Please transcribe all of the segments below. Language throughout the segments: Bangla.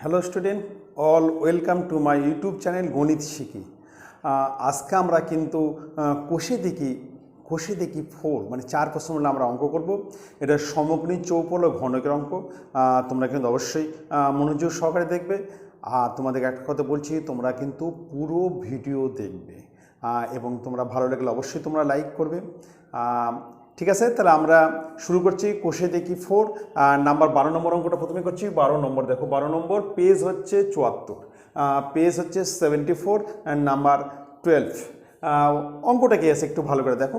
Hello student, all welcome to my YouTube channel গণিত শিখি। আজকে আমরা কিন্তু কোষে দেখি 4 মানে 4 প্রশ্নমূল্য আমরা অঙ্ক করব। এটা সমগ্রী চৌপল ও ঘনকের অঙ্ক। তোমরা কিন্তু অবশ্যই মনোযোগ সহকারে দেখবে। আর তোমাদের একটা কথা বলছি, তোমরা কিন্তু পুরো ভিডিও দেখবে এবং তোমরা ভালো লাগলে অবশ্যই তোমরা লাইক করবে। ঠিক আছে, তাহলে আমরা শুরু করছি। কোষে দেখি 4 নাম্বার 12 নম্বর অঙ্কটা প্রথমে করছি। 12 নম্বর দেখো, 12 নম্বর পেজ হচ্ছে 74, পেজ হচ্ছে 74 অ্যান্ড নাম্বার 12। অঙ্কটা কি আছে একটু ভালো করে দেখো।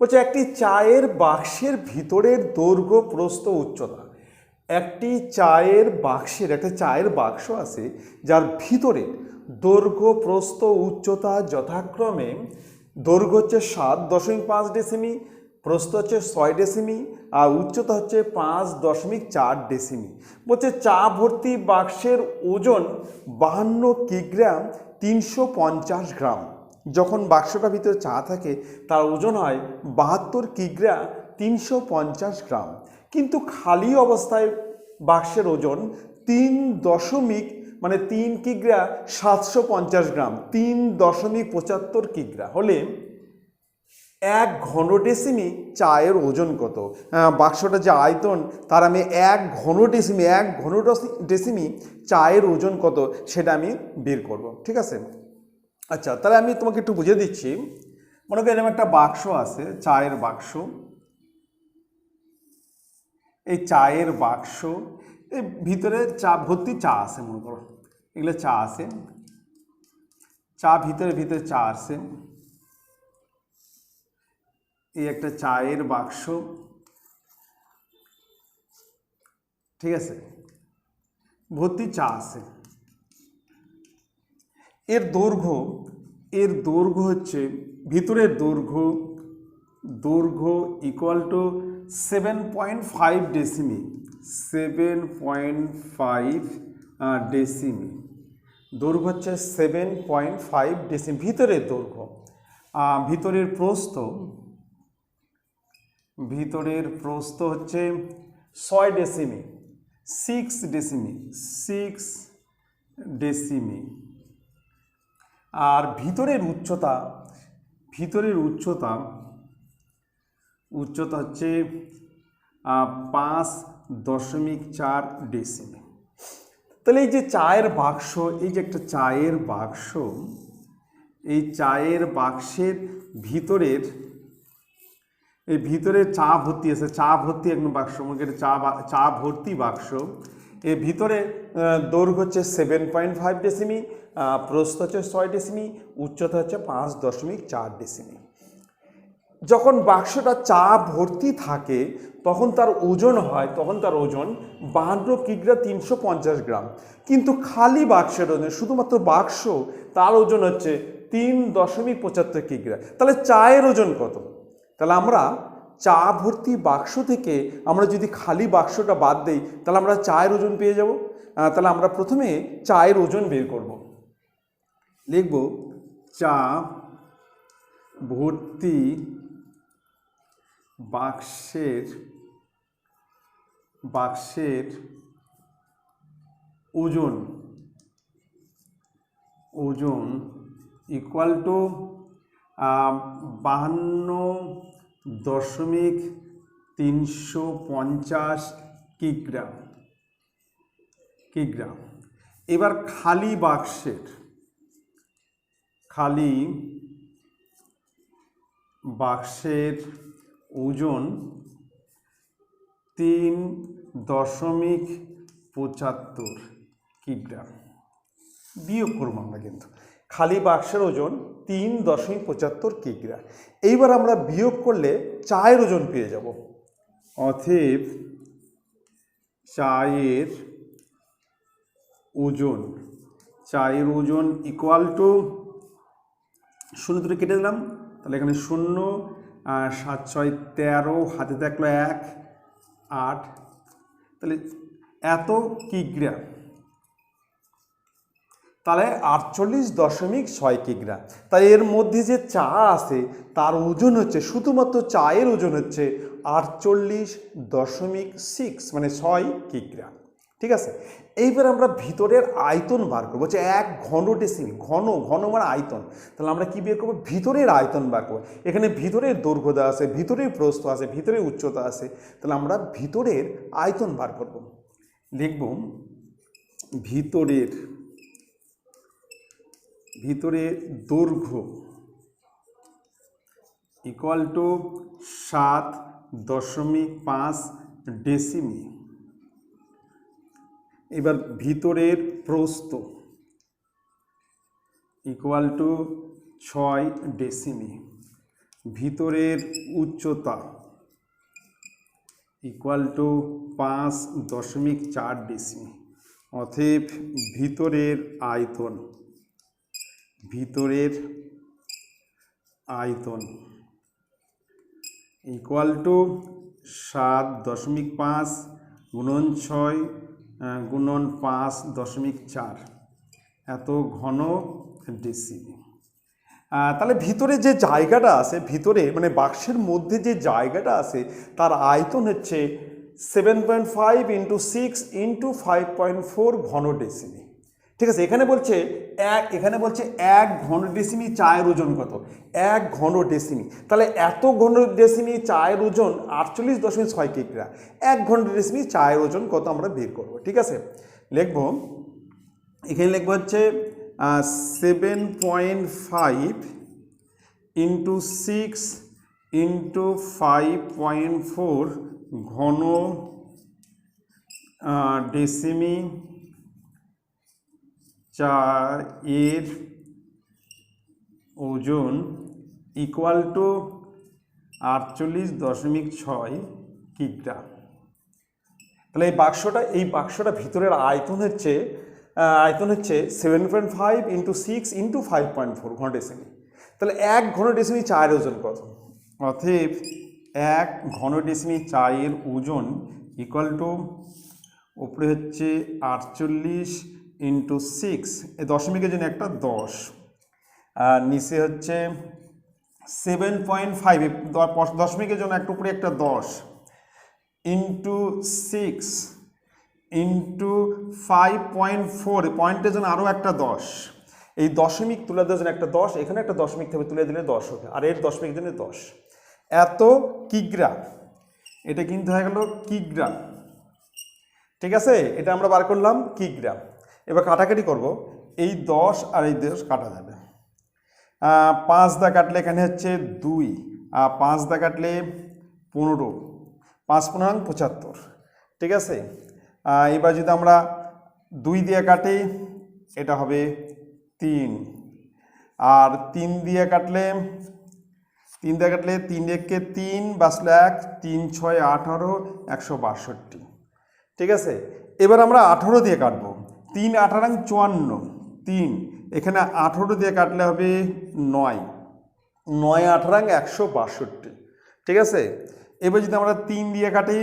বলছে একটি চায়ের বাক্সের ভিতরের দৈর্ঘ্য প্রস্থ উচ্চতা। একটা চায়ের বাক্স আছে যার ভিতরে দৈর্ঘ্য প্রস্থ উচ্চতা যথাক্রমে দৈর্ঘ্য হচ্ছে 7.5 ডেসিমি, প্রস্থ হচ্ছে 6 ডেসিমি আর উচ্চতা হচ্ছে 5.4 ডেসিমি। বলছে চা ভর্তি বাক্সের ওজন 52 কিগ্রাম 350 গ্রাম। যখন বাক্সটার ভিতরে চা থাকে তার ওজন হয় 72 কিগ্রা 350 গ্রাম, কিন্তু খালি অবস্থায় বাক্সের ওজন 3 কিগ্রা 750 গ্রাম, 3.75 কিগ্রা হলে 1 ঘন ডেসিমি চায়ের ওজন কত? বাক্সটা যে আয়তন তার আমি 1 ঘন ডেসিমি চায়ের ওজন কত সেটা আমি বের করব। ঠিক আছে, আচ্ছা তাহলে আমি তোমাকে একটু বুঝিয়ে দিচ্ছি। মনে করি এরকম একটা বাক্স আছে, চায়ের বাক্স। এই চায়ের বাক্স এই ভিতরে চা ভর্তি চা আছে, মনে করো এগুলো চা আছে, চা ভিতরে চা আছে। এই একটা চায়ের বাক্স, ঠিক আছে, ভর্তি চা আছে। এর দৈর্ঘ্য হচ্ছে ভিতরের দৈর্ঘ্য ইকুয়াল টু 7.5 ডেসিমি, 7.5 ডেসিমি। দৈর্ঘ্য হচ্ছে 7.5 ডেসিমি ভিতরের দৈর্ঘ্য। ভিতরের প্রস্থ হচ্ছে 6 ডেসিমি, 6 ডেসিমি। আর ভিতরের উচ্চতা হচ্ছে 5.4 ডেসিমি। তাহলে এই যে চায়ের বাক্স, এই যে একটা চায়ের বাক্স, এই চায়ের বাক্সের ভিতরে চা ভর্তি আছে, চা ভর্তি একদম বাক্স, চা ভর্তি বাক্স। এর ভিতরে দৈর্ঘ্য হচ্ছে 7.5 ডেসিমি, প্রস্থ হচ্ছে 6 ডেসিমি, উচ্চতা হচ্ছে 5.4 ডেসিমি। যখন বাক্সটা চা ভর্তি থাকে তখন তার ওজন 52 কিগ্রা 350 গ্রাম, কিন্তু খালি বাক্সের ওজন, শুধুমাত্র বাক্স, তার ওজন হচ্ছে 3.75 কিগ্রা। তাহলে চায়ের ওজন কত? তাহলে আমরা চা ভর্তি বাক্স থেকে আমরা যদি খালি বাক্সটা বাদ দেই তাহলে আমরা চায়ের ওজন পেয়ে যাব। তাহলে আমরা প্রথমে চায়ের ওজন বের করব। লিখব চা ভর্তি বাক্সের ওজন ইকুয়াল টু 52.350 কিগ্রা। এবার খালি বাক্সের ওজন 3.75 কিগ্রা। বিয়োগ করবো আমরা, কিন্তু খালি বাক্সের ওজন 3.75 কিগ্রা। এইবার আমরা বিয়োগ করলে চায়ের ওজন পেয়ে যাব। অতএব চায়ের ওজন ইকুয়াল টু 0 ধরে কেটে দিলাম, তাহলে এখানে 0, 7 6 13, হাতে থাকলো 1, 8, তাহলে এত কিগ্রা, তাহলে 48.6 কিগ্রা। তাই এর মধ্যে যে চা আছে তার ওজন হচ্ছে, শুধুমাত্র চায়ের ওজন হচ্ছে 48.6 মানে 6 কিগ্রা। ঠিক আছে। এইবার আমরা ভিতরের আয়তন বার করবো, যে 1 ঘন ডেসিমিল, ঘন ঘন মানে আয়তন, তাহলে আমরা কি বের করবো, ভিতরের আয়তন বার করবো। এখানে ভিতরের দৈর্ঘ্য দেওয়া আছে, ভিতরের প্রস্থ আছে, ভিতরের উচ্চতা আছে, তাহলে আমরা ভিতরের আয়তন বার করব। লিখব ভিতরের দৈর্ঘ্য ইকুয়াল টু 7.5 ডেসিমি। এবার ভিতরের প্রস্থ ইকুয়াল টু 6 ডেসিমি। ভিতরের উচ্চতা ইকুয়াল টু 5.4 ডেসিমি। অতএব ভিতরের আয়তন ইকুয়াল টু 7.5 গুণন 6 গুণন 5.4 এত ঘন ডেসিমি। তাহলে ভিতরে যে জায়গাটা আছে, ভিতরে মানে বাক্সের মধ্যে যে জায়গাটা আছে তার আয়তন হচ্ছে 7.5 × 6 × 5.4 ঘন ডেসিমি। ঠিক আছে। এখানে বলছে 1 ঘন ডেসিমি চায়ের ওজন কত, 1 ঘন ডেসিমি। তাহলে এত ঘন ডেসিমি চায়ের ওজন 48.6 কিগ্রা। 1 ঘন ডেসিমি চায়ের ওজন কত আমরা বের করব। ঠিক আছে। এখানে লিখবো হচ্ছে 7.5 × 6 × 5.4 ঘন ডেসিমি চায়ের ওজন ইকুয়াল টু 48.6 কিগ্রা। তাহলে এই বাক্সটা ভিতরের আয়তন হচ্ছে 7.5 × 6 × 5.4 ঘন ডেসিমি। তাহলে 1 ঘন ডেসিমি চায়ের ওজন কত? অতএব 1 ঘন ডেসিমি চায়ের ওজন ইকুয়াল টু উপরে হচ্ছে 48 × 6, এই দশমিকের জন্য একটা 10, আর নিচে হচ্ছে 7.5, দশমিকের জন্য একটা উপরে একটা 10 × 6 × 5.4, পয়েন্টের জন্য আরও একটা 10, এই দশমিক তুলে দেওয়ার জন্য একটা 10, এখানে একটা দশমিক থেকে তুলে দিলে 10 হবে, আর এর দশমিকের জন্য 10 এত কিগ্রা। এটা কিন্তু হয়ে গেল কিগ্রা। ঠিক আছে, এটা আমরা বার করলাম কিগ্রা। এবার কাটাকাটি করব, এই 10 আর এই 10 কাটা যাবে। 5 দা কাটলে এখানে হচ্ছে 2, আর 5 দা কাটলে 15, 5 15 75। ঠিক আছে। এবার যদি আমরা 2 দিয়ে কাটি এটা হবে 3, আর 3 দিয়ে কাটলে 3 একে 3 বাঁচলো 1, 3 6 18, 162। ঠিক আছে। এবার আমরা 18 দিয়ে কাটবো, 3 18 54, 3 এখানে 18 দিয়ে কাটলে হবে 9, 9 18 162। ঠিক আছে। এবার যদি আমরা 3 দিয়ে কাটি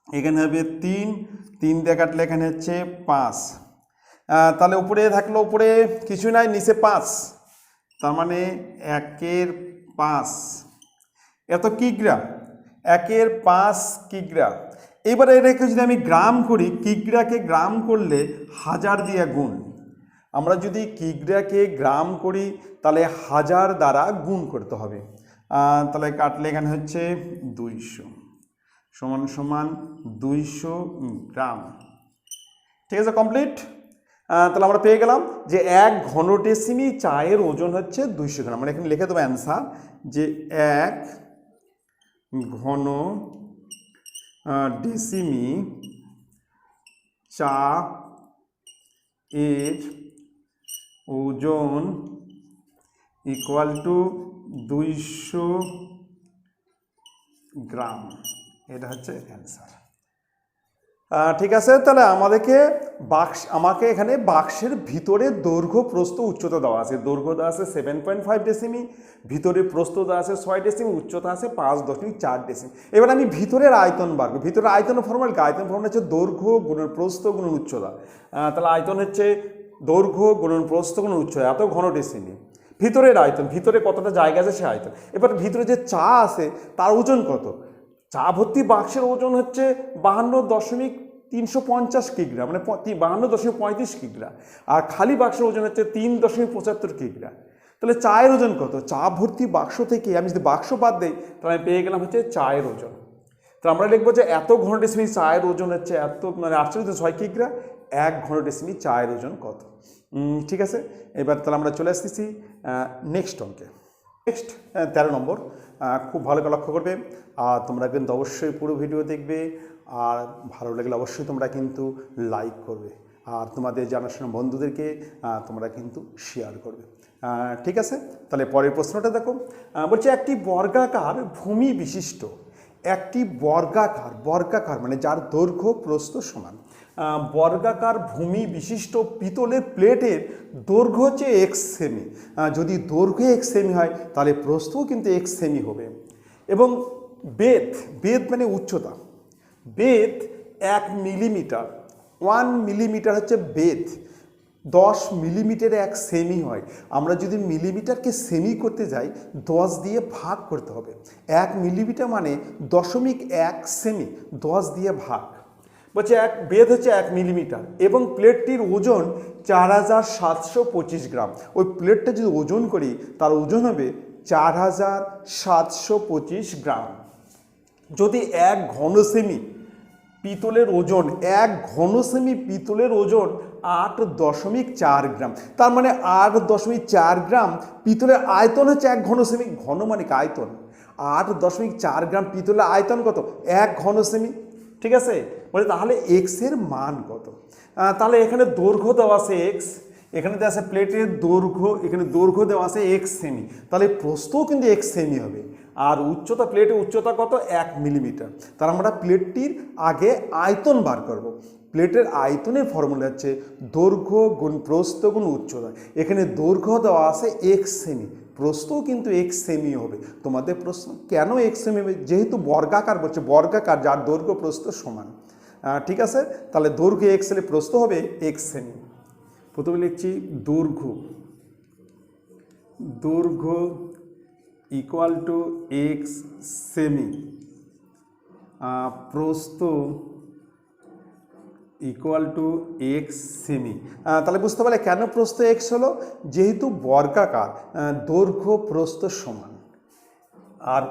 এখানে হবে 3 দিয়ে কাটলে এখানে হচ্ছে 5, তাহলে উপরে থাকলো, উপরে কিছু নাই, নিচে 5, তার মানে 1 5 এত কিগ্রা, 1 5 কিগ্রা। এবারে এটাকে যদি আমি গ্রাম করি, কিগ্রাকে গ্রাম করলে 1000 দিয়ে গুণ। আমরা যদি কিগ্রাকে গ্রাম করি তাহলে 1000 দ্বারা গুণ করতে হবে। তাহলে কাটলে এখানে হচ্ছে 200 সমান 200 গ্রাম। ঠিক আছে, কমপ্লিট। তাহলে আমরা পেয়ে গেলাম যে 1 ঘন ডেসিমি চায়ের ওজন হচ্ছে 200 গ্রাম। মানে এখানে লিখে দেবো অ্যান্সার যে 1 ঘন ডেসিমি চা এর ওজন ইকুয়াল টু 200 গ্রাম। এটা হচ্ছে অ্যান্সার। ঠিক আছে। তাহলে আমাকে এখানে বাক্সের ভিতরে দৈর্ঘ্য প্রস্থ উচ্চতা দেওয়া আছে। দৈর্ঘ্য দেওয়া আছে 7.5 ডেসিমি, ভিতরে প্রস্থ দেওয়া আছে 6 ডেসিমি, উচ্চতা আছে 5.4 ডেসিমি। এবার আমি ভিতরের আয়তন বার করব। ভিতরের আয়তন ফর্মুলা কি? আয়তন ফর্মুলা হচ্ছে দৈর্ঘ্য গুণন প্রস্থ গুণন উচ্চতা। তাহলে আয়তন হচ্ছে দৈর্ঘ্য গুণন প্রস্থ গুণন উচ্চতা, এত ঘন ডেসিমি। ভিতরের আয়তন, ভিতরে কতটা জায়গা আছে সে আয়তন। এবার ভিতরে যে চা আছে তার ওজন কত? চা ভর্তি বাক্সের ওজন হচ্ছে 52.5 350 কিগ্রা, মানে 52.35 কিগ্রা। আর খালি বাক্সের ওজন হচ্ছে 3.75 কিগ্রা। তাহলে চায়ের ওজন কত? চা ভর্তি বাক্স থেকে আমি যদি বাক্স বাদ দিই তাহলে আমি পেয়ে গেলাম হচ্ছে চায়ের ওজন। তো আমরা লিখবো যে এত ঘনডেসিমি চায়ের ওজন হচ্ছে এত, মানে 48.6 কিগ্রা। 1 ঘনডেসিমি চায়ের ওজন কত? ঠিক আছে, এবার তাহলে আমরা চলে আসতেছি নেক্সট অঙ্কে। নেক্সট 13 নম্বর। খুব ভালো করে লক্ষ্য করবে, আর তোমরা কিন্তু অবশ্যই পুরো ভিডিও দেখবে, আর ভালো লাগলে অবশ্যই তোমরা কিন্তু লাইক করবে, আর তোমাদের জানাশোনা বন্ধুদেরকে তোমরা কিন্তু শেয়ার করবে। ঠিক আছে, তাহলে পরের প্রশ্নটা দেখো। বলছে একটি বর্গাকার ভূমি বিশিষ্ট, একটি বর্গাকার মানে যার দৈর্ঘ্য প্রস্থ সমান, বর্গাকার ভূমি বিশিষ্ট পিতলের প্লেটের দৈর্ঘ্য হচ্ছে x সেমি। যদি দৈর্ঘ্য x সেমি হয় তাহলে প্রস্থও কিন্তু x সেমি হবে। এবং বেদ মানে উচ্চতা, বেদ 1 মিলিমিটার, 1 মিলিমিটার হচ্ছে বেদ। 10 মিলিমিটার 1 সেমি হয়। আমরা যদি মিলিমিটারকে সেমি করতে যাই 10 দিয়ে ভাগ করতে হবে। 1 মিলিমিটার মানে 0.1 সেমি, 10 দিয়ে ভাগ। বলছে বেদ হচ্ছে 1 মিলিমিটার এবং প্লেটটির ওজন 4725 গ্রাম। ওই প্লেটটা যদি ওজন করি তার ওজন হবে 4725 গ্রাম। যদি 1 ঘন সেমি পিতলের ওজন, 1 ঘন সেমি পিতলের ওজন 8.4 গ্রাম, তার মানে 8.4 গ্রাম পিতলের আয়তন হচ্ছে 1 ঘন সেমি। ঘন মানে আয়তন, 8.4 গ্রাম পিতলের আয়তন কত? 1 ঘন সেমি। ঠিক আছে, বলে তাহলে এক্সের মান কত? তাহলে এখানে দৈর্ঘ্য দেওয়া আছে এক্স, এখানে দেওয়া আছে প্লেটের দৈর্ঘ্য, এখানে দৈর্ঘ্য দেওয়া আছে 1 সেমি, তাহলে প্রস্থও কিন্তু 1 সেমি হবে। আর উচ্চতা, প্লেটের উচ্চতা কত? 1 মিলিমিটার। তাহলে আমরা প্লেটটির আগে আয়তন বার করব। প্লেটের আয়তনের ফর্মুলা হচ্ছে দৈর্ঘ্য গুণ প্রস্থ গুণ উচ্চতা। এখানে দৈর্ঘ্য দেওয়া আছে 1 সেমি, প্রস্থও কিন্তু 1 সেমি হবে। তোমাদের প্রশ্ন কেন 1 সেমি হবে? যেহেতু বর্গাকার বলছে, বর্গাকার যার দৈর্ঘ্য প্রস্থ সমান। ঠিক আছে, তাহলে দৈর্ঘ্য x হলে প্রস্থ হবে 1 সেমি। প্রথমে লিখছি দৈর্ঘ্য ইকুয়াল টু x সেমি, প্রস্থ ইকুয়াল টু x সেমি। তাহলে বুঝতে পারলে কেন প্রস্থ x হলো? যেহেতু বর্গাকার, দৈর্ঘ্য প্রস্থ সমান। আর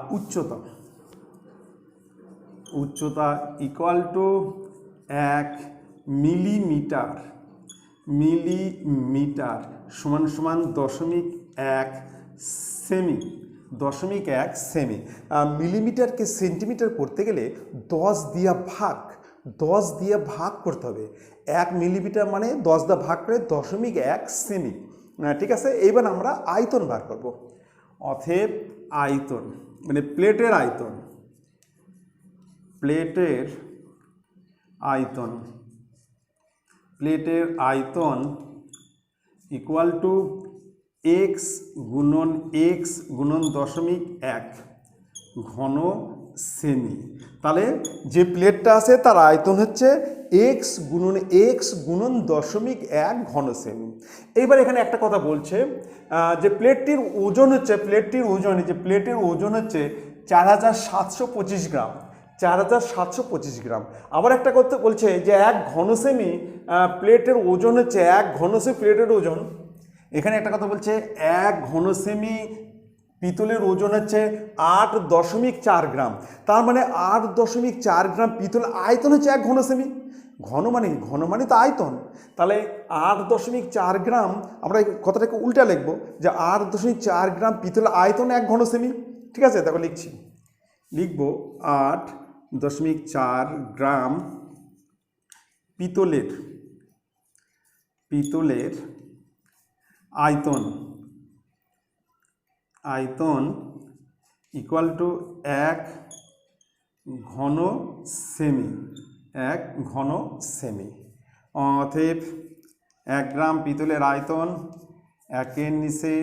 উচ্চতা ইকুয়াল টু 1 মিলিমিটার সমান 0.1 সেমি, 0.1 সেমি। মিলিমিটারকে সেন্টিমিটার করতে গেলে 10 দিয়ে ভাগ করতে হবে। 1 মিলিমিটার মানে 10 দিয়ে ভাগ করে 0.1 সেমি। ঠিক আছে, এইবার আমরা আয়তন বার করব। অতএব আয়তন মানে প্লেটের আয়তন ইকুয়াল টু x গুণন 0.1 ঘন সেমি। তাহলে যে প্লেটটা আছে তার আয়তন হচ্ছে x গুণন 0.1 ঘন সেমি। এইবার এখানে একটা কথা বলছে যে প্লেটটির ওজন হচ্ছে 4725 গ্রাম, 4725 গ্রাম। আবার একটা কথা বলছে যে 1 ঘন সেমি প্লেটের ওজন হচ্ছে 1 ঘন সেমি প্লেটের ওজন। এখানে একটা কথা বলছে 1 ঘন সেমি পিতলের ওজন হচ্ছে 8.4 গ্রাম, তার মানে 8.4 গ্রাম পিতল আয়তন হচ্ছে 1 ঘন সেমি। ঘন মানে তো আয়তন। তাহলে 8.4 গ্রাম, আমরা এই কথাটাকে উল্টা লিখবো যে 8.4 গ্রাম পিতলের আয়তন 1 ঘন সেমি। ঠিক আছে, দেখো লিখবো 8.4 গ্রাম পিতলের আয়তন ইকুয়াল টু 1 ঘন সেমি। অতএব 1 গ্রাম পিতলের আয়তন 1-এর নিচে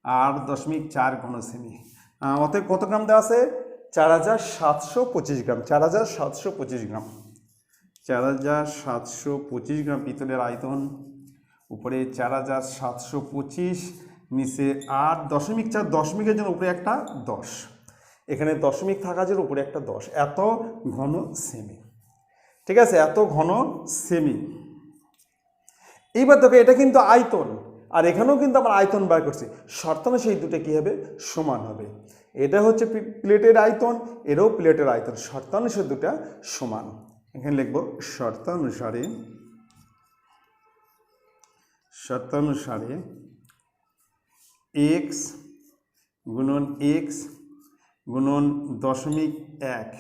8.4 ঘন সেমি। অতএব কত গ্রাম দেওয়া আছে? 4725 গ্রাম। 4725 গ্রাম, 4725 গ্রাম পিতলের আয়তন, উপরে 4725, নিচে 8.4, দশমিকের জন্য উপরে একটা 10, এখানে দশমিক থাকার জন্য উপরে একটা 10, এত ঘন সেমি। ঠিক আছে, এত ঘন সেমি। এইবার দেখো এটা কিন্তু আয়তন, আর এখানেও কিন্তু আমরা আয়তন বার করছি, শর্তানুসারে এই দুটো কী হবে, সমান হবে। এটা হচ্ছে প্লেটের আয়তন, এরও প্লেটের আয়তন, শর্তানুসারে দুটা সমান। এখানে লিখব শর্তানুসারে এক্স গুণন এক্স গুণন 0.1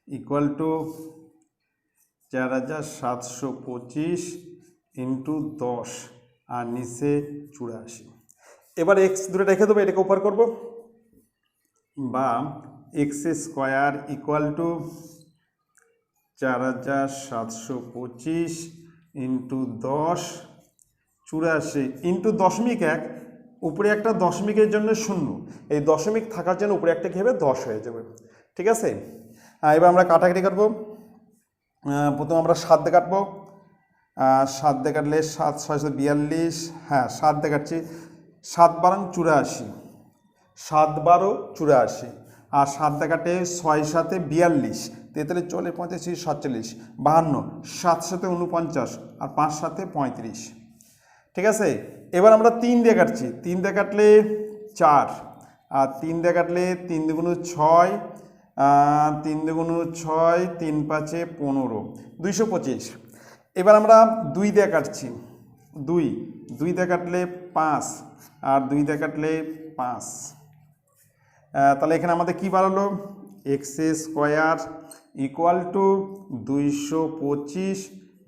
ইকুয়াল টু 4725 ইন্টু 10 আর নিচে 84। এবার এক্স দুটো রেখে দেবো, এটাকে উপর করবো, বা x square equal to 4725 into 10 84 into 0.1, উপরে একটা দশমিকের জন্য 0, এই দশমিক থাকার জন্য উপরে একটা কী হবে, 10 হয়ে যাবে। ঠিক আছে, এবার আমরা কাটাকাটি কাটবো। প্রথমে আমরা 7 দিয়ে কাটবো, 7 দিয়ে কাটলে 7 642, হ্যাঁ 7 দিয়ে কাটছি, 7 12 84, 7 12 84, আর 7 দিয়ে কাটে 6 7 42, 43 40 45 47 52, 7 7 49 আর 5 7 35। ঠিক আছে, এবার আমরা 3 দিয়ে কাটছি, 3 দিয়ে কাটলে 4, আর 3 দিয়ে কাটলে 3 দুগুণ 6, 3 দুগুণ 6, 3 5 15, 225। এবার আমরা 2 দিয়ে কাটছি, 2 দিয়ে কাটলে 5, আর 2 দিয়ে কাটলে 5। তাহলে এখানে আমাদের কী বার হলো, এক্স স্কোয়ার ইকুয়াল টু 225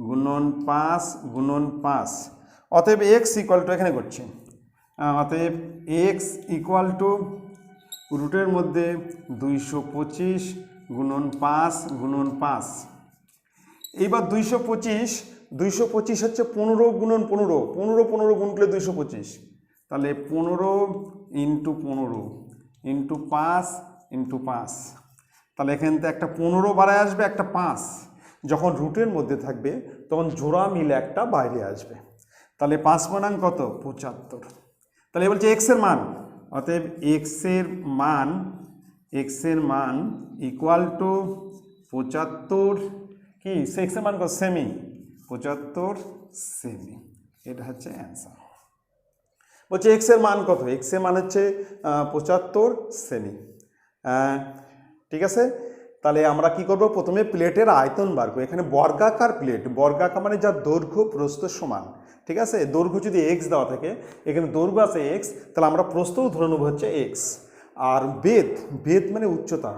গুণন 5 গুণন 5। অতএব এক্স ইকুয়াল টু, এখানে করছি, অতএব এক্স ইকুয়াল টু রুটের মধ্যে 225 গুণন 5 গুণন 5। এইবার 225 হচ্ছে 15 গুণন 15, 15 গুণলে 225, তাহলে 15 ইন্টু 15 ইন্টু 5 ইন্টু 5। তাহলে এখান থেকে একটা 15 বাড়ায় আসবে, একটা 5, যখন রুটের মধ্যে থাকবে তখন জোড়া মিলে একটা বাইরে আসবে। তাহলে 5 বানাং কত, 75। তাহলে বলছে এক্সের মান, অতএব এক্সের মান ইকুয়াল টু 75, কি এক্সের মান কত, সেমি, 75 সেমি। এটা হচ্ছে অ্যান্সার। বলছে এক্সের মান কত, এক্সের মান হচ্ছে 75 সেমি। ঠিক আছে, তাহলে আমরা কি করব, প্রথমে প্লেটের আয়তন বার করব। এখানে বর্গাকার প্লেট, বর্গাকার মানে যার দৈর্ঘ্য প্রস্থ সমান। ঠিক আছে, দৈর্ঘ্য যদি এক্স দেওয়া থাকে, এখানে দৈর্ঘ্য আছে এক্স, তাহলে আমরা প্রস্থও ধরে নেব হচ্ছে এক্স। আর বেদ মানে উচ্চতা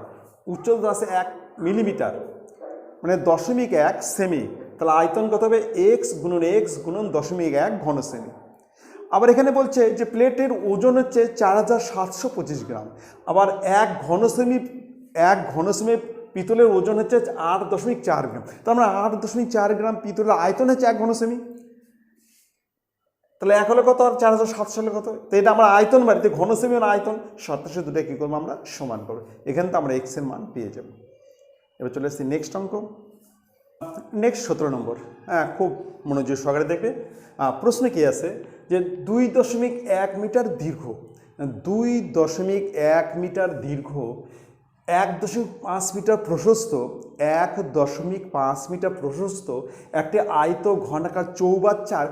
আছে 1 মিলিমিটার, মানে 0.1 সেমি। তাহলে আয়তন কত হবে, এক্স গুণন 0.1 ঘন সেমি। আবার এখানে বলছে যে প্লেটের ওজন হচ্ছে 4725 গ্রাম। আবার 1 ঘন সেমি পিতলের ওজন হচ্ছে 8.4 গ্রাম। তো আমরা 8.4 গ্রাম পিতলের আয়তন হচ্ছে 1 ঘন সেমি, তাহলে 1 হলে কত, আর 4700 হলে কত। তো এটা আমরা আয়তন বাড়িতে ঘন সেমি আর আয়তন শর্তাংশ দুটো কী করবো, আমরা সমান করবো। এখানে তো আমরা এক্সের মান পেয়ে যাব। এবার চলে এসেছি নেক্সট অঙ্ক, নেক্সট 17 নম্বর। হ্যাঁ, খুব মনোযোগ সহকারে দেখবে। প্রশ্নে কি আছে যে 2.1 মিটার দীর্ঘ, 2.1 মিটার দীর্ঘ, 1.5 মিটার প্রশস্ত, 1.5 মিটার প্রশস্ত একটি আয়ত ঘনাকার চৌবাচ্চার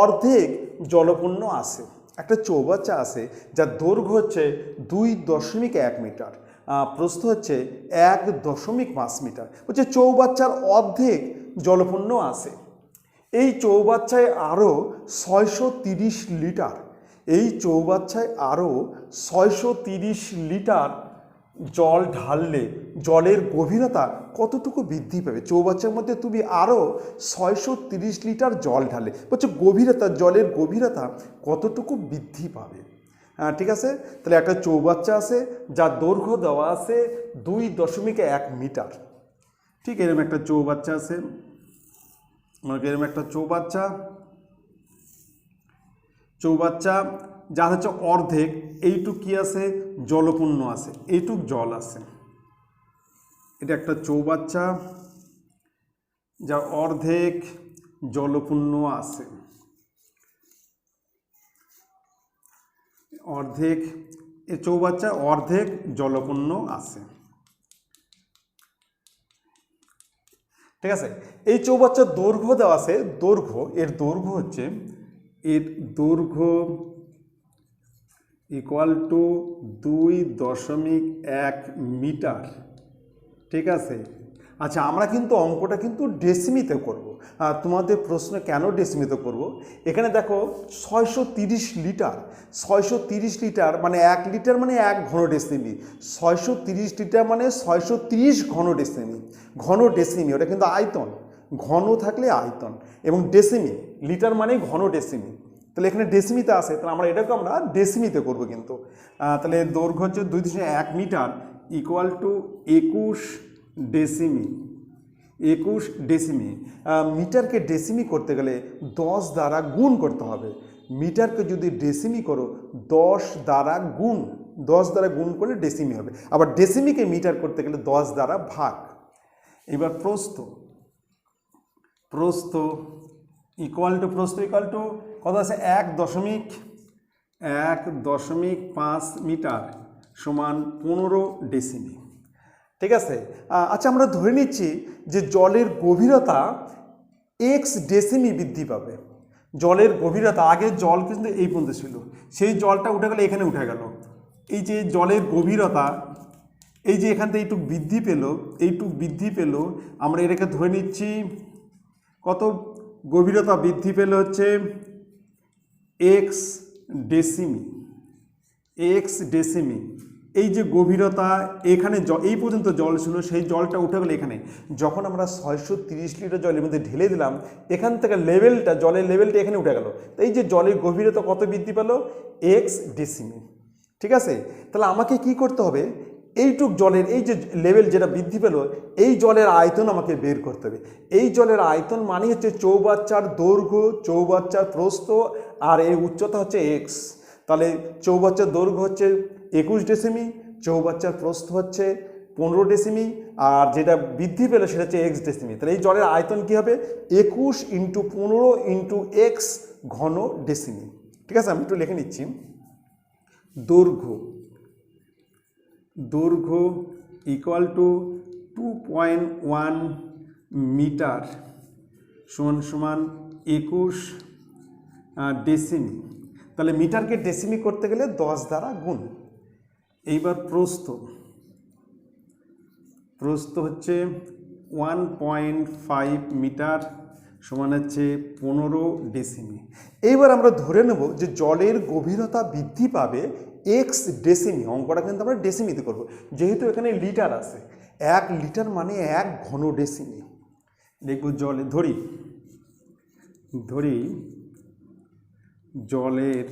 অর্ধেক জলপূর্ণ আছে। একটা চৌবাচ্চা আছে যার দৈর্ঘ্য হচ্ছে 2.1 মিটার, প্রস্থ হচ্ছে 1.5 মিটার। হচ্ছে চৌবাচ্চার অর্ধেক জলপূর্ণ আছে। এই চৌবাচ্চায় আরও 630 লিটার, এই চৌবাচ্চায় আরও 630 লিটার জল ঢাললে জলের গভীরতা কতটুকু বৃদ্ধি পাবে। চৌবাচ্চার মধ্যে তুমি আরও 630 লিটার জল ঢালে, বলছে গভীরতা, জলের গভীরতা কতটুকু বৃদ্ধি পাবে। হ্যাঁ, ঠিক আছে, তাহলে একটা চৌবাচ্চা আছে যার দৈর্ঘ্য দেওয়া আছে 2.1 মিটার। ঠিক এরকম একটা চৌবাচ্চা আছে, এরকম একটা চৌবাচ্চা যার হচ্ছে অর্ধেক, এইটুক কি আছে, জলপূর্ণ আছে, এইটুক জল আছে। এটা একটা চৌবাচ্চা যার অর্ধেক জলপূর্ণ আছে, অর্ধেক, এই চৌবাচ্চা অর্ধেক জলপূর্ণ আছে। ঠিক আছে। এই চৌবাচ্চার দৈর্ঘ্য দেওয়া আছে, এর দৈর্ঘ্য হচ্ছে এর দৈর্ঘ্য ইকুয়াল টু 2.1 মিটার। ঠিক আছে। আচ্ছা, আমরা কিন্তু অঙ্কটা কিন্তু ডেসিমিতে করব। তোমাদের প্রশ্ন কেন ডেসিমিতে করব, এখানে দেখো 630 লিটার, 630 লিটার মানে 1 লিটার মানে 1 ঘন ডেসিমি, 630 লিটার মানে 630 ঘন ডেসিমি। ঘন ডেসিমি ওটা কিন্তু আয়তন, ঘন থাকলে আয়তন, এবং ডেসিমি লিটার মানে ঘন ডেসিমি। তাহলে এখানে ডেসিমিতে আসে, তাহলে আমরা এটাকে আমরা ডেসিমিতে করব কিন্তু। তাহলে দৈর্ঘ্য হচ্ছে 2.1 মিটার ইকুয়াল টু 21 ডেসিমি। 21 ডেসিমি। মিটারকে ডেসিমি করতে গেলে 10 দ্বারা গুণ করতে হবে। মিটারকে যদি ডেসিমি করো 10 দ্বারা গুণ, 10 দ্বারা গুণ করলে ডেসিমি হবে। আবার ডেসিমিকে মিটার করতে গেলে 10 দ্বারা ভাগ। এবার প্রস্থ ইকুয়াল টু কত আছে, 1.5 মিটার সমান 15 ডেসিমি। ঠিক আছে। আচ্ছা, আমরা ধরে নিচ্ছি যে জলের গভীরতা x ডেসিমি বৃদ্ধি পাবে। জলের গভীরতা, আগে জল কিন্তু এই পর্যন্ত ছিল, সেই জলটা উঠে গেলে এখানে উঠে গেল। এই যে জলের গভীরতা, এই যে এখান থেকে এইটুক বৃদ্ধি পেল, আমরা এটাকে ধরে নিচ্ছি কত, গভীরতা বৃদ্ধি পেল হচ্ছে x ডেসিমি। এই যে গভীরতা, এখানে এই পর্যন্ত জল ছিল, সেই জলটা উঠে গেল এখানে। যখন আমরা 630 লিটার জলের মধ্যে ঢেলে দিলাম, এখান থেকে জলের লেভেলটা এখানে উঠে গেল। তো এই যে জলের গভীরতা কত বৃদ্ধি পেল, x ডেসিমি। ঠিক আছে। তাহলে আমাকে কি করতে হবে, এইটুক জলের এই যে লেভেল যেটা বৃদ্ধি পেল, এই জলের আয়তন আমাকে বের করতে হবে। এই জলের আয়তন মানে হচ্ছে চৌবাচ্চার দৈর্ঘ্য, চৌবাচ্চার প্রস্থ, আর এর উচ্চতা হচ্ছে x। তাহলে চৌবাচ্চার দৈর্ঘ্য হচ্ছে 21 ডেসিমি, চৌবাচ্চার প্রস্থ হচ্ছে 15 ডেসিমি, আর যেটা বৃদ্ধি পেল সেটা হচ্ছে x ডেসিমি। তাহলে এই জলের আয়তন কি হবে, 21 × 15 × x ঘন ডেসিমি। ঠিক আছে, আমি একটু লিখে নিচ্ছি। দৈর্ঘ্য ইকুয়াল টু 2.1 মিটার সমান 21 ডেসিমি। তাহলে মিটারকে ডেসিমি করতে গেলে 10 দ্বারা গুণ। এইবার প্রস্থ হচ্ছে 1.5 মিটার সমান হচ্ছে 15 ডেসিমি। এইবার আমরা ধরে নেব যে জলের গভীরতা বৃদ্ধি পাবে x ডেসিমি। অঙ্কটা কিন্তু আমরা ডেসিমিতে করব, যেহেতু এখানে লিটার আছে। 1 লিটার মানে 1 ঘন ডেসিমি। দেখব জলে ধরি জলের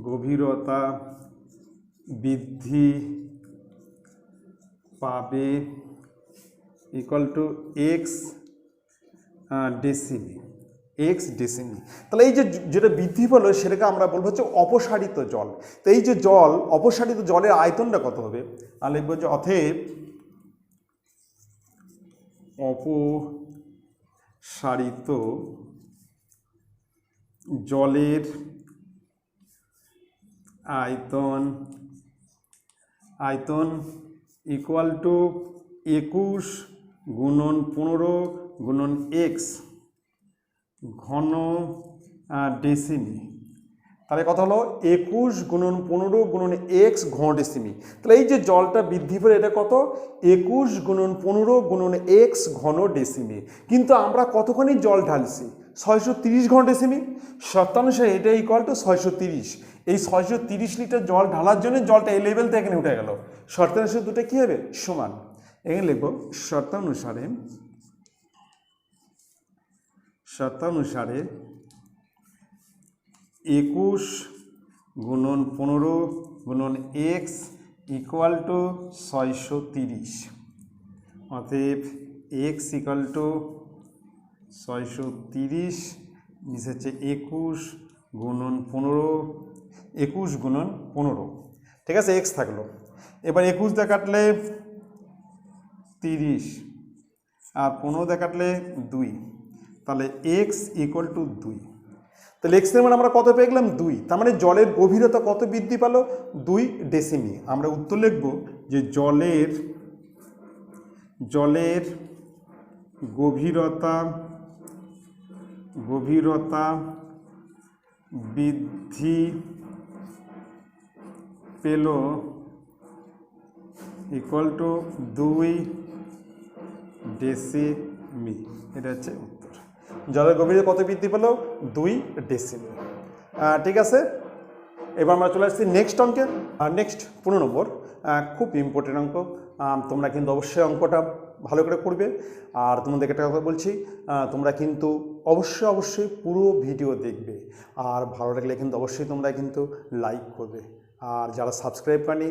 গভীরতা বৃদ্ধি পাবে ইকুয়াল টু x ডেসিমি। তাহলে এই যে যেটা বৃদ্ধি পেল সেটাকে আমরা বলবো হচ্ছে অপসারিত জল। তো এই যে অপসারিত জলের আয়তনটা কত হবে, আর লিখবো যে অতএব অপসারিত জলের আয়তন ইকুয়াল টু 21 × 15 × x ঘন ডেসিমি। তাহলে কত হলো, 21 × 15 × x ঘন ডেসিমি। তাহলে এই যে জলটা বৃদ্ধি পেলে এটা কত, 21 × 15 × x ঘন ডেসিমি। কিন্তু আমরা কতখানি জল ঢালছি, 630 ঘন ডেসিমি। শর্তানুসারে এটা ইকুয়াল টু 630। এই 630 লিটার জল ঢালার জন্য জলটা এই লেভেল থেকে এখানে উঠে গেল। শর্তানুসারে দুটো কী হবে, সমান। এখানে লিখব শর্তানুসারে 21 × 15 × x ইকুয়াল টু 630। অতএব x ইকুয়াল টু 630 মিশেছে 21 × 15। ঠিক আছে, x থাকলো। এবার 21 দিয়ে কাটলে 30, আর 15 দিয়ে কাটলে 2, তাহলে x ইকুয়াল টু 2। তাহলে x এর মানে আমরা কত পেয়ে গেলাম, 2। তার মানে জলের গভীরতা কত বৃদ্ধি পেল, 2 ডেসিমি। আমরা উত্তর লিখব যে জলের গভীরতা বৃদ্ধি পেল ইকুয়াল টু 2 ডেসিমি। এটা হচ্ছে উত্তর। জলের গভীরতা কত বৃদ্ধি পেল? 2 ডেসিমি। ঠিক আছে, এবার আমরা চলে আসছি নেক্সট অঙ্কে। নেক্সট 15 নম্বর, খুব ইম্পর্টেন্ট অঙ্ক। তোমরা কিন্তু অবশ্যই অঙ্কটা ভালো করে করবে। আর তোমাদেরকে একটা কথা বলছি, তোমরা কিন্তু অবশ্যই পুরো ভিডিও দেখবে। আর ভালো লাগলে কিন্তু অবশ্যই তোমরা কিন্তু লাইক করবে। আর যারা সাবস্ক্রাইব করেনি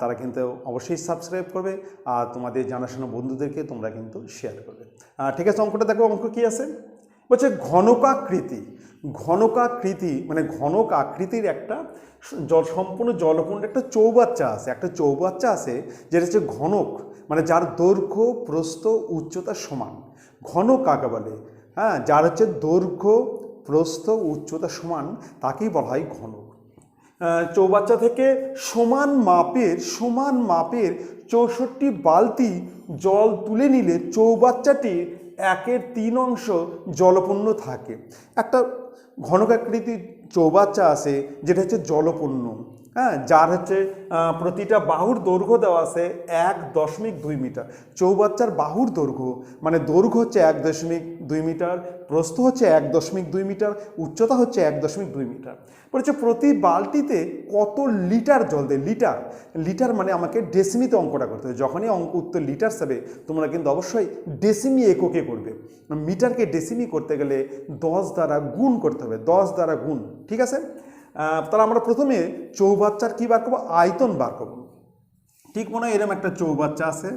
তারা কিন্তু অবশ্যই সাবস্ক্রাইব করবে। আর তোমাদের জানাশোনা বন্ধুদেরকে তোমরা কিন্তু শেয়ার করবে। ঠিক আছে, অঙ্কটা দেখো। অঙ্ক কী আছে? বলছে ঘনকাকৃতি মানে ঘনক আকৃতির একটা সম্পূর্ণ জলপূর্ণ একটা চৌবাচ্চা আছে, যেটা হচ্ছে ঘনক, মানে যার দৈর্ঘ্য প্রস্থ উচ্চতা সমান। ঘনক কাকে বলে? হ্যাঁ, যার হচ্ছে দৈর্ঘ্য প্রস্থ উচ্চতা সমান তাকেই বলা হয় ঘনক। চৌবাচ্চা থেকে সমান মাপের 64 বালতি জল তুলে নিলে চৌবাচ্চাটির 1/3 অংশ জলপূর্ণ থাকে। একটা ঘনকাকৃতির চৌবাচ্চা আছে যেটা হচ্ছে জলপূর্ণ, হ্যাঁ, যার হচ্ছে প্রতিটা বাহুর দৈর্ঘ্য দেওয়া আছে 1.2 মিটার। চৌবাচ্চার বাহুর দৈর্ঘ্য মানে দৈর্ঘ্য হচ্ছে 1.2 মিটার, প্রস্থ হচ্ছে 1.2 মিটার, উচ্চতা হচ্ছে 1.2 মিটার। বলছে প্রতি বালতিতে কত লিটার জল দেয়? লিটার মানে আমাকে ডেসিমিতে অঙ্কটা করতে হবে। যখনই অঙ্ক উত্তর লিটার যাবে তোমরা কিন্তু অবশ্যই ডেসিমি এককে করবে। মিটারকে ডেসিমি করতে গেলে 10 দ্বারা গুণ করতে হবে, 10 দ্বারা গুণ। ঠিক আছে, তাহলে আমরা প্রথমে চৌবাচ্চার কি বার করবো? আয়তন বার করবো। ঠিক মনে হয় এরকম একটা চৌবাচ্চা আছে,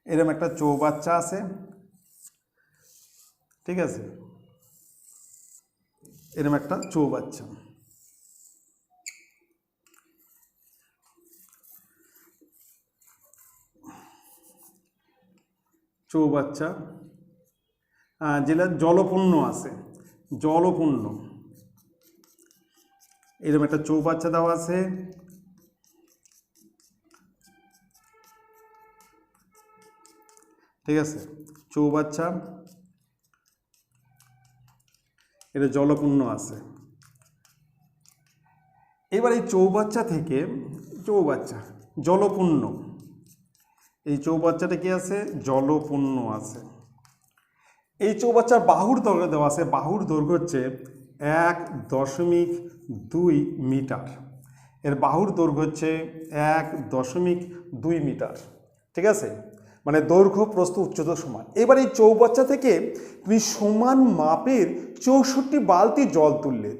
এরকম একটা চৌবাচ্চা আছে। ঠিক আছে, এরকম একটা চৌবাচ্চা। যেটা জলপূর্ণ আছে, এরকম একটা চৌবাচ্চা দেওয়া আছে। ঠিক আছে, চৌবাচ্চা এটা জলপূর্ণ আছে। এবার এই চৌবাচ্চা থেকে জলপূর্ণ, এই চৌবাচ্চাটা কি আছে? জলপূর্ণ আছে। এই চৌবাচ্চার বাহুর দৈর্ঘ্য দেওয়া আছে, বাহুর দৈর্ঘ্য হচ্ছে 1.2 মিটার। এর বাহুর দৈর্ঘ্য হচ্ছে 1.2 মিটার। ঠিক আছে, মানে দৈর্ঘ্য প্রস্থ উচ্চতা সমান। এবার এই চৌবাচ্চা থেকে তুমি সমান মাপের 64 বালতি জল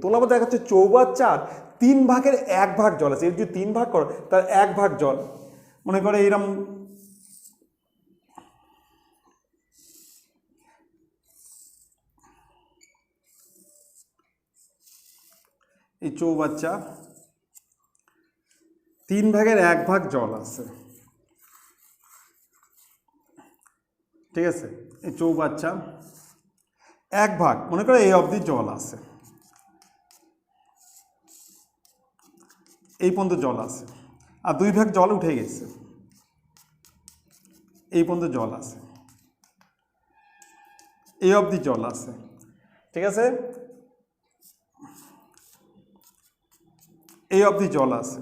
তোলা দেখা যাচ্ছে চৌবাচ্চার 3 ভাগের 1 ভাগ জল আছে। এর যদি 3 ভাগ করো তার 1 ভাগ জল, মনে করে এরকম এই চৌবাচ্চা 3 ভাগের 1 ভাগ জল আছে। ঠিক আছে, এই চৌবাচ্চা 1 ভাগ, মনে করো এই অবধি জল আছে, এই পর্যন্ত জল আছে, আর 2 ভাগ জল উঠে গেছে, এই পর্যন্ত জল আছে, এই অবধি জল আছে। ঠিক আছে, এই অবধি জল আছে।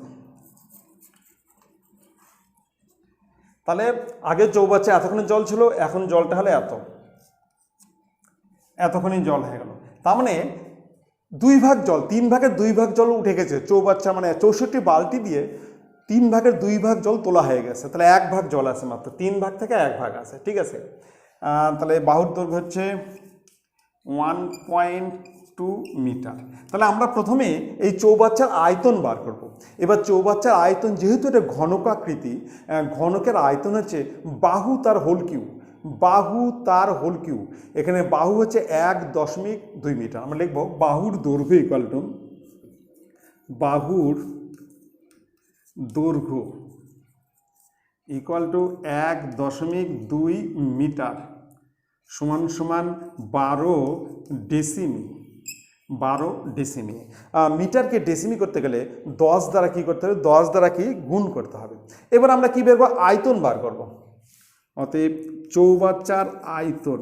তাহলে আগে চৌবাচ্চা এতক্ষণে জল ছিল, এখন জলটা হলো এতক্ষণই জল হয়ে গেল। তার মানে 2 ভাগ জল, 3 ভাগের 2 ভাগ জল উঠে গেছে চৌবাচ্চা, মানে 64 বালতি দিয়ে 3 ভাগের 2 ভাগ জল তোলা হয়ে গেছে। তাহলে 1 ভাগ জল আছে মাত্র, 3 ভাগ থেকে 1 ভাগ আছে। ঠিক আছে, তাহলে বাহুর দৈর্ঘ্য হচ্ছে 1.2 মিটার। তাহলে আমরা প্রথমে এই চৌবাচ্চার আয়তন বার করব। এবার চৌবাচ্চার আয়তন, যেহেতু এটা ঘনকাকৃতি, ঘনকের আয়তন হচ্ছে বাহু তার হোল কিউ। এখানে বাহু হচ্ছে 1.2 মিটার। আমরা লিখব বাহুর দৈর্ঘ্য ইকুয়াল টু 1.2 মিটার সমান 12 ডেসিমি। 12 ডেসিমি। মিটারকে ডেসিমি করতে গেলে 10 দ্বারা কি করতে হবে, 10 দ্বারা কি গুণ করতে হবে। এবার আমরা কি বের করব, আয়তন বার করব। অতএব চৌবাচ্চার আয়তন,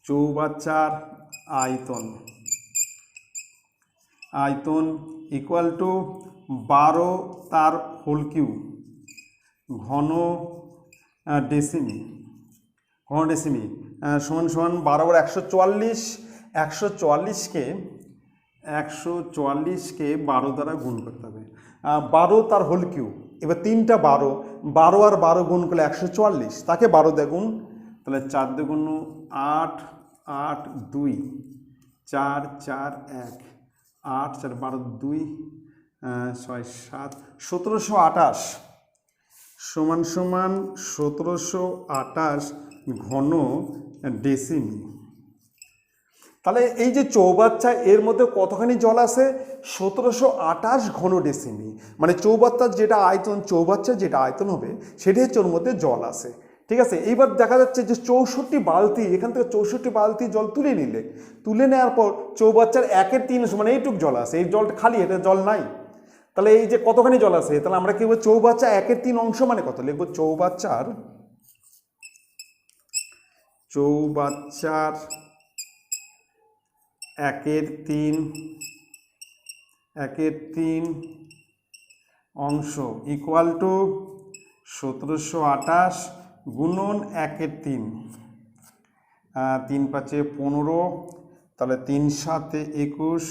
চৌবাচ্চার আয়তন, আয়তন ইকুয়াল টু 12 তার হোল কিউব ঘন ডেসিমি, ঘন ডেসিমি সমান সমান 12 বার 144, 144কে 12 দ্বারা গুণ করতে হবে। 12 তার হোল কিউব, এবার 3টা 12, 12 আর 12 গুণ করলে 144, তাকে 12 দিয়ে গুণ, তাহলে 4 দুগুণ 8, 8 2, 4 4 1, 8 4 12 2 6 7, 1728 সমান সমান 1728 ঘন ডেসিমি। তাহলে এই যে চৌবাচ্চা এর মধ্যে কতখানি জল আছে, 1728 ঘন ডেসিমি। মানে চৌবাচ্চার যেটা আয়তন, চৌবাচ্চার যেটা আয়তন হবে সেটা হচ্ছে ওর মধ্যে জল আছে। ঠিক আছে, এইবার দেখা যাচ্ছে যে 64 বালতি, এখান থেকে 64 বালতি জল তুলে নিলে, তুলে নেওয়ার পর চৌবাচ্চার 1/3 মানে এইটুক জল আছে, এই জলটা খালি, এটা জল নাই। তাহলে এই যে কতখানি জল আছে, তাহলে আমরা কি বলবো, চৌবাচ্চা 1/3 অংশ মানে কত লিখবো, চৌবাচ্চার 1/3 অংশ ইকুয়াল টু 1728 গুণন 1/3, 3 5 15, তাহলে 3 7 21,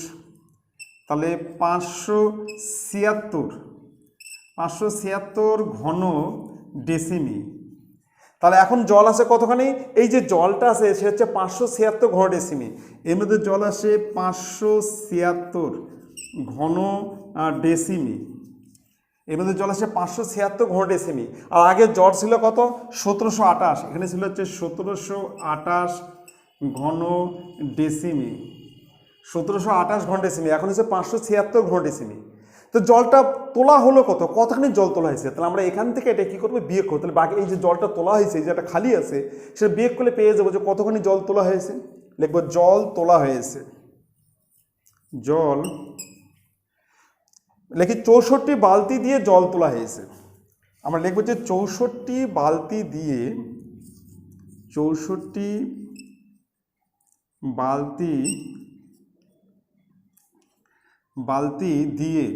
তাহলে 576 ঘন ডেসিমি। তাহলে এখন জল আছে কতখানি, এই যে জলটা আছে সে হচ্ছে 576 ঘন ডেসিমি। এর মধ্যে জল আসে 576 ঘন ডেসিমি, এর মধ্যে জল আসে 576 ঘন ডেসিমি। আর আগে জল ছিল কত, 1728, এখানে ছিল হচ্ছে 1728 ঘন ডেসিমি, 1728 ঘন ডেসিমি, এখন হচ্ছে 576 ঘন ডেসিমি। তো জলটা তোলা হলো কত, কতখানি জল তোলা হয়েছে, তাহলে আমরা এখান থেকে এটা কী করবো, বিয়োগ করবো। তাহলে বাকি এই যে জলটা তোলা হয়েছে, যেটা খালি আছে সেটা বিয়োগ করলে পেয়ে যাবো যে কতখানি জল তোলা হয়েছে। লিখবো জল তোলা হয়েছে, জল লিখি 64 বালতি দিয়ে জল তোলা হয়েছে। আমরা লিখবো যে 64 বালতি দিয়ে, 64 বালতি দিয়ে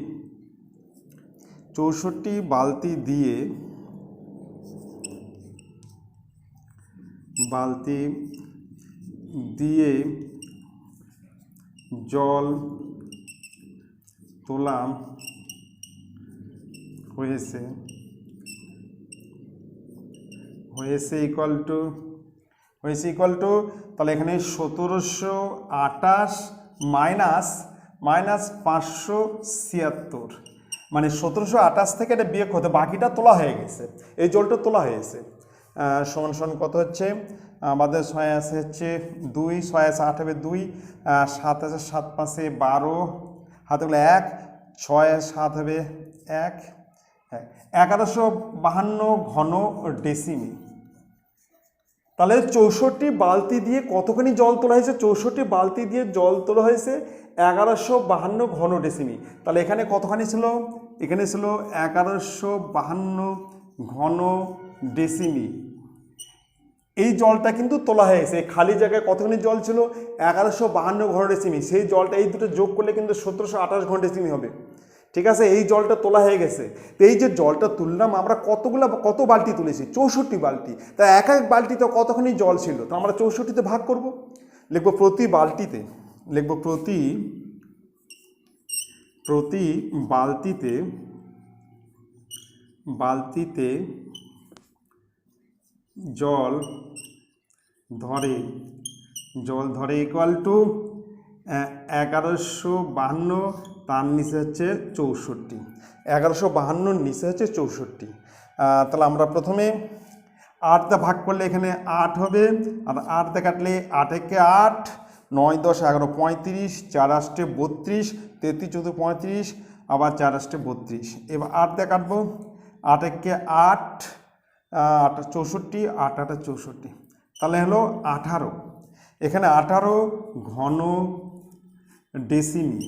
64 বালতি দিয়ে জল তোলা হয়েছে ইকুয়াল টু, তাহলে এখানে 1728 মাইনাস 576, মানে 1728 থেকে এটা বিয়োগ হতে বাকিটা তোলা হয়ে গেছে, এই জলটা তোলা হয়েছে। সমান সমান কত হচ্ছে, আমাদের 6 আছে হচ্ছে 2, 6 আছে 8 হবে 2, 7 আছে 7 5 12, হাতে গুলো 1, 6 7 হবে 1, 1152 ঘন ডেসিমি। তাহলে 64 বালতি দিয়ে কতখানি জল তোলা হয়েছে, 64 বালতি দিয়ে জল তোলা হয়েছে 1152 ঘন ডেসিমি। তাহলে এখানে কতখানি ছিল, এখানে ছিল 1152 ঘন ডেসিমি। এই জলটা কিন্তু তোলা হয়েছে, খালি জায়গায় কতখানি জল ছিল, 1152 ঘন ডেসিমি। সেই জলটা এই দুটো যোগ করলে কিন্তু 1728 ঘন ডেসিমি হবে। ঠিক আছে, এই জলটা তোলা হয়ে গেছে। তো এই যে জলটা তুললাম আমরা, কত বালতি তুলেছি, 64 বালতি। তা এক এক বালতিতে কতখানি জল ছিল, তো আমরা 64তে ভাগ করব। লিখব প্রতি বালতিতে, প্রতি বালতিতে জল ধরে ইকুয়াল টু 1152, তার নিচে হচ্ছে 64, 1152 নিচে হচ্ছে 64। তাহলে আমরা প্রথমে 8 দিয়ে ভাগ করলে এখানে 8 হবে, আর 8 দিয়ে কাটলে 8 একে 8, 9 10 11 35, 4 8 32, 33 14 35, আবার 4 8 32। এবার 8 দিয়ে কাটবো, 8 একে 8, 8 64, 8 8 64, তাহলে হলো 18। এখানে 18 ঘন ডেসিমি,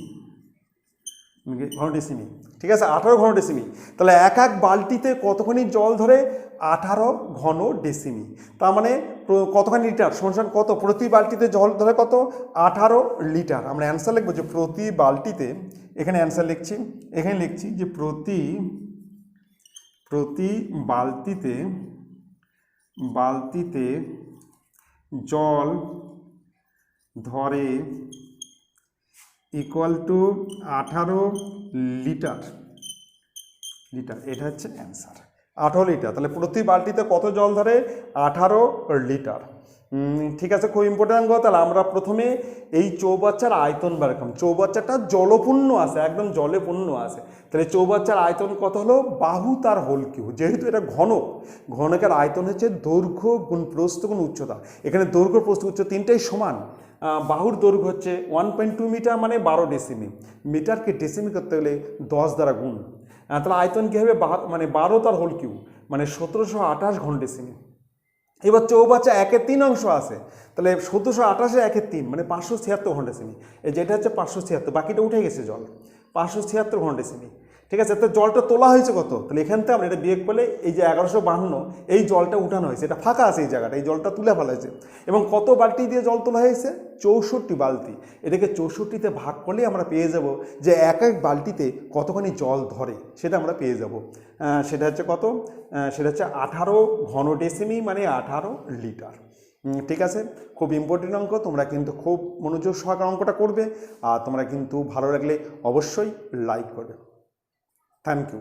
ঠিক আছে, 18 ঘন ডেসিমি। তাহলে এক এক বালতিতে কতখানি জল ধরে? 18 ঘন ডেসিমি। তার মানে কতখানি লিটার সমান কত? প্রতি বালতিতে জল ধরে কত? 18 লিটার। আমরা অ্যান্সার লিখবো যে প্রতি বালতিতে, এখানে অ্যান্সার লিখছি, এখানে লিখছি যে প্রতি বালতিতে জল ধরে ইকুয়াল টু 18 লিটার। এটা হচ্ছে অ্যান্সার, 18 লিটার। তাহলে প্রতি বালতিতে কত জল ধরে? 18 লিটার। ঠিক আছে, খুব ইম্পর্টেন্ট কথা। তাহলে আমরা প্রথমে এই চৌবাচ্চার আয়তন বার করলাম। চৌবাচ্চাটা জলপূর্ণ আছে, একদম জলে পূর্ণ আছে। তাহলে চৌবাচ্চার আয়তন কত হলো? বাহু তার হোল কিউ। যেহেতু এটা ঘনকের আয়তন হচ্ছে দৈর্ঘ্য গুণ প্রস্থ গুণ উচ্চতা। এখানে দৈর্ঘ্য প্রস্থ উচ্চতা তিনটাই সমান। বাহুর দৈর্ঘ্য হচ্ছে 1.2 মিটার, মানে 12 ডেসিমি। মিটারকে ডেসিমি করতে গেলে 10 দ্বারা গুণ। তাহলে আয়তন কী হবে? মানে 12 তার হোল কিউ, মানে 1728 ঘন ডেসিমি। এবার চৌবাচ্চা 1/3 অংশ আছে, তাহলে 1728 1/3 মানে 576 ঘন ডেসিমি। এই যেটা হচ্ছে 576, বাকিটা উঠে গেছে জল, 576 ঘন ডেসিমি। ঠিক আছে, তো জলটা তোলা হয়েছে কত? তাহলে এখান থেকে আমরা এটা বিয়োগ করলে এই যে 1152 এই জলটা উঠানো হয়েছে, এটা ফাঁকা আছে এই জায়গাটা, এই জলটা তুলে ফেলা হয়েছে। এবং কত বালতি দিয়ে জল তোলা হয়েছে? 64 বালতি। এটাকে 64তে ভাগ করলে আমরা পেয়ে যাব যে এক এক বালতিতে কতখানি জল ধরে, সেটা আমরা পেয়ে যাব। সেটা হচ্ছে কত? সেটা হচ্ছে 18 ঘন ডেসিমি, মানে 18 লিটার। ঠিক আছে, খুব ইম্পর্টেন্ট অঙ্ক। তোমরা কিন্তু খুব মনোযোগ সহকারে অঙ্কটা করবে। আর তোমরা কিন্তু ভালো লাগলে অবশ্যই লাইক করবে। Thank you.